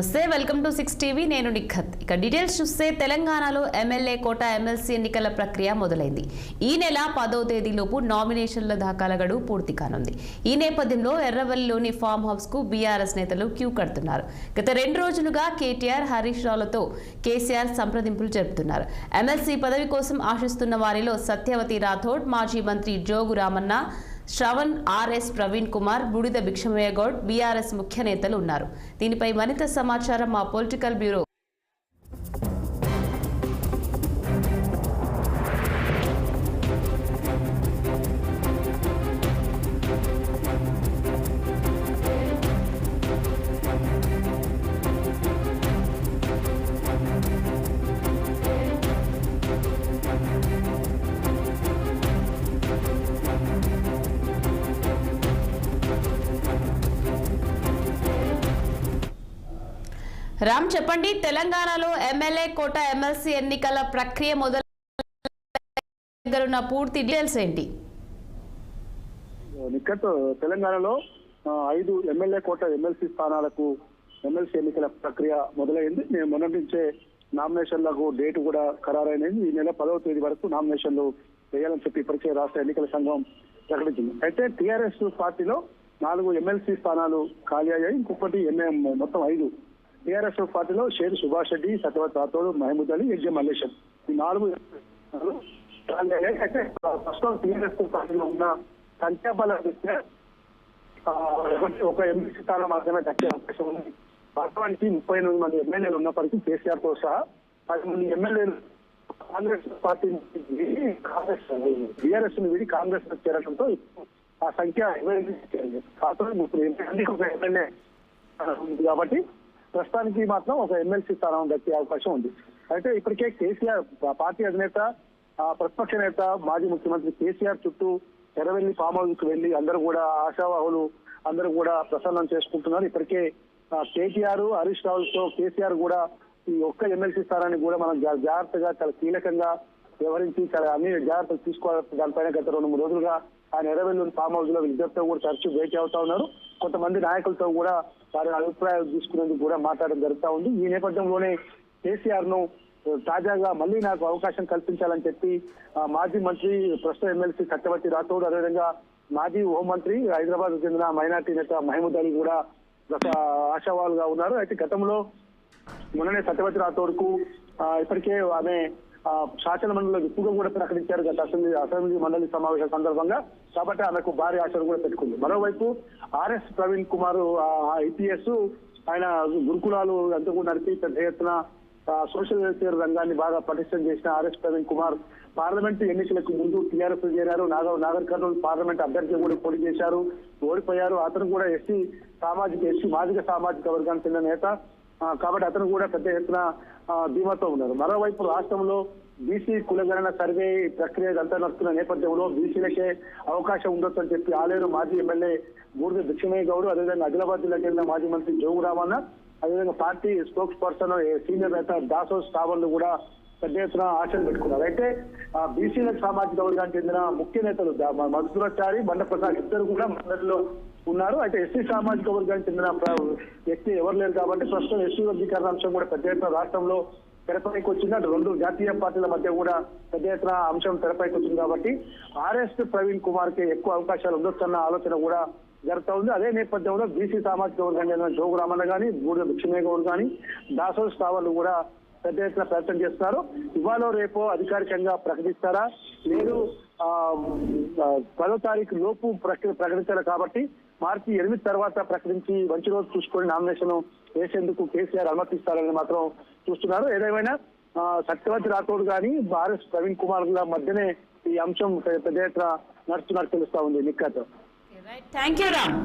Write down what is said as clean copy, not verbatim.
Welcome to 6 TV నేను నిఖత్. ఇక details చూస్తే తెలంగాణలో ఎమ్మెల్యే కోట ఎమ్మెల్సీ ఎన్నికల ప్రక్రియ మొదలైంది. ఈ నెల 10వ తేదీలోపు నామినేషన్ల దాఖల గడువు పూర్తి కానుంది. ఈ నేపథ్యంలో ఎర్రవల్లిలోని ఫామ్ హౌస్ కు బీఆర్ఎస్ నేతలు క్యూ కడుతున్నారు. గత 2 రోజులుగా కేటీఆర్, హరీష్ రావులతో కేసీఆర్ సంప్రదింపులు జరుపుతున్నారు. ఎమ్మెల్సీ పదవి కోసం ఆశిస్తున్న వారిలో సత్యవతి రాథోడ్, మాజీ మంత్రి జోగు రామన్న, శ్రవణ్, ఆర్ఎస్ ప్రవీణ్ కుమార్, బుడిద భిక్షమయ్య గౌడ్, బీఆర్ఎస్ ముఖ్య నేతలు ఉన్నారు. దీనిపై మరింత సమాచారం మా పొలిటికల్ బ్యూరో రామ్ చెప్పండి. తెలంగాణలో ఎమ్మెల్యే కోట ఎమ్మెల్సీ ఎన్నికల ప్రక్రియ మొదలున్న పూర్తి డీటెయిల్స్ ఏంటి? తెలంగాణలో 5 ఎమ్మెల్యే కోట ఎమ్మెల్సీ స్థానాలకు ఎమ్మెల్సీ ఎన్నికల ప్రక్రియ మొదలైంది. నేను మొన్నటి నుంచే నామినేషన్లకు డేట్ కూడా ఖరారైనది. ఈ నెల 10వ తేదీ వరకు నామినేషన్లు వేయాలని చెప్పి ఇప్పటికే రాష్ట్ర ఎన్నికల సంఘం ప్రకటించింది. అయితే టీఆర్ఎస్ పార్టీలో 4 ఎమ్మెల్సీ స్థానాలు ఖాళీ అయ్యాయి. ఇంకొకటి మొత్తం 5. టీఆర్ఎస్ పార్టీలో షేర్ సుభాష్ రెడ్డి, సత్యవతి రాథోడ్, మహమూద్ అలీ, ఎగ్జే మల్లేశం ఈ 4 అయితే ప్రస్తుతం టీఆర్ఎస్ పార్టీలో ఉన్న సంఖ్యాబల దృష్ట్యా ఒక ఎమ్మెల్సీ స్థానం మాత్రమే దక్కే అవకాశం ఉంది. వాస్తవానికి 38 మంది ఎమ్మెల్యేలు ఉన్నప్పటికీ కేసీఆర్ తో సహా 10 మంది ఎమ్మెల్యేలు కాంగ్రెస్ పార్టీ బీఆర్ఎస్ ను వీడి కాంగ్రెస్ లో చేరడంతో ఆ సంఖ్య 28 ఒక ఎమ్మెల్యే ఉంది కాబట్టి ప్రస్తుతానికి మాత్రం ఒక ఎమ్మెల్సీ స్థానం దక్కే అవకాశం ఉంది. అయితే ఇప్పటికే కేసీఆర్ పార్టీ అధినేత, ప్రతిపక్ష నేత, మాజీ ముఖ్యమంత్రి కేసీఆర్ చుట్టూ ఎర్రవెల్లి ఫామ్ హౌస్ కు వెళ్లి అందరూ కూడా ఆశావాహులు అందరూ కూడా ప్రసన్నం చేసుకుంటున్నారు. ఇప్పటికే కేటీఆర్, హరీష్ రావులతో కేసీఆర్ కూడా ఈ ఒక్క ఎమ్మెల్సీ స్థానాన్ని కూడా మనం జాగ్రత్తగా చాలా కీలకంగా వ్యవహరించి చాలా అన్ని జాగ్రత్తలు తీసుకోవాలి. దానిపైన గత 2-3 రోజులుగా ఆయన ఎర్రవెల్లి ఫామ్ హౌస్ లో విజ్ఞప్తితో కూడా తరచూ భేటీ అవుతా ఉన్నారు. కొంతమంది నాయకులతో కూడా వారి అభిప్రాయాలు తీసుకునేందుకు కూడా మాట్లాడడం జరుగుతూ ఉంది. ఈ నేపథ్యంలోనే కేసీఆర్ ను తాజాగా మళ్ళీ నాకు అవకాశం కల్పించాలని చెప్పి మాజీ మంత్రి, ప్రస్తుత ఎమ్మెల్సీ సత్యవతి రాథోడ్, అదేవిధంగా మాజీ హోంమంత్రి, హైదరాబాద్ చెందిన మైనార్టీ నేత మహమూద్ అలీ కూడా ఆశావాలుగా ఉన్నారు. అయితే గతంలో మొన్ననే సత్యవతి రాథోడ్ కు ఇప్పటికే ఆమె శాసన మండలిలో విప్పుగా కూడా ప్రకటించారు గత అసెంబ్లీ మండలి సమావేశం సందర్భంగా. కాబట్టి ఆమెకు భారీ ఆశలు కూడా పెట్టుకుంది. మరోవైపు ఆర్ఎస్ ప్రవీణ్ కుమార్ ఐపీఎస్, ఆయన గురుకులాలు అంతా కూడా నడిపి పెద్ద ఎత్తున సోషల్ వెల్ఫేర్ రంగాన్ని బాగా పటిష్టం చేసిన ఆర్ఎస్ ప్రవీణ్ కుమార్ పార్లమెంట్ ఎన్నికలకు ముందు టీఆర్ఎస్ చేరారు. నాగర్ కర్నూలు పార్లమెంట్ అభ్యర్థి కూడా పోటీ చేశారు, ఓడిపోయారు. అతను కూడా మాదిగ సామాజిక వర్గానికి చెందిన నేత కాబట్టి అతను కూడా పెద్ద ఎత్తున ధీమాతో ఉన్నారు. మరోవైపు రాష్ట్రంలో బీసీ కులగణన సర్వే ప్రక్రియ అంతా నడుస్తున్న నేపథ్యంలో బీసీలకే అవకాశం ఉండొచ్చు అని చెప్పి ఆలేరు మాజీ ఎమ్మెల్యే బూడిద భిక్షమయ్య గౌడ్, అదేవిధంగా ఆదిలాబాద్ జిల్లాకు చెందిన మాజీ మంత్రి జోగు రామన్న, అదేవిధంగా పార్టీ స్పోక్స్ పర్సన్ సీనియర్ నేత దాసోస్ శ్రావణ్లు కూడా పెద్ద ఎత్తున ఆశలు పెట్టుకున్నారు. అయితే బీసీల సామాజిక వర్గానికి చెందిన ముఖ్య నేతలు మధురాచారి, బండప్రసాద్ ఇద్దరు కూడా మండలిలో ఉన్నారు. అయితే ఎస్సీ సామాజిక వర్గానికి చెందిన వ్యక్తి ఎవరు లేరు కాబట్టి ప్రస్తుతం ఎస్సీ వర్గీకరణ అంశం కూడా పెద్ద ఎత్తున రాష్ట్రంలో తెరపైకి వచ్చింది. 2 జాతీయ పార్టీల మధ్య కూడా పెద్ద ఎత్తున అంశం తెరపైకి వచ్చింది కాబట్టి ఆర్ఎస్ ప్రవీణ్ కుమార్ కి ఎక్కువ అవకాశాలు ఉండొచ్చన్న ఆలోచన కూడా జరుగుతూ ఉంది. అదే నేపథ్యంలో బీసీ సామాజిక వర్గానికి చెందిన జోగు రామన్న కానీ, బూడిద భిక్షమయ్య గౌడ్ కానీ, దాసోస్ శ్రావణ్లు కూడా పెద్ద ఎత్తున ప్రయత్నం చేస్తున్నారు. ఇవాళ రేపో అధికారికంగా ప్రకటిస్తారా లేదు 10వ తారీఖు లోపు ప్రకటించారు కాబట్టి మార్చి 8 తర్వాత ప్రకటించి మంచి రోజు చూసుకొని నామినేషన్ వేసేందుకు కేసీఆర్ అనుమతిస్తారని మాత్రం చూస్తున్నారు. ఏదేమైనా సత్యవతి రాథోడ్ కానీ ఆర్ఎస్ ప్రవీణ్ కుమార్ మధ్యనే ఈ అంశం పెద్ద ఎత్తున నడుస్తున్నట్టు తెలుస్తా ఉంది. నిఖత్. Thank you Ram.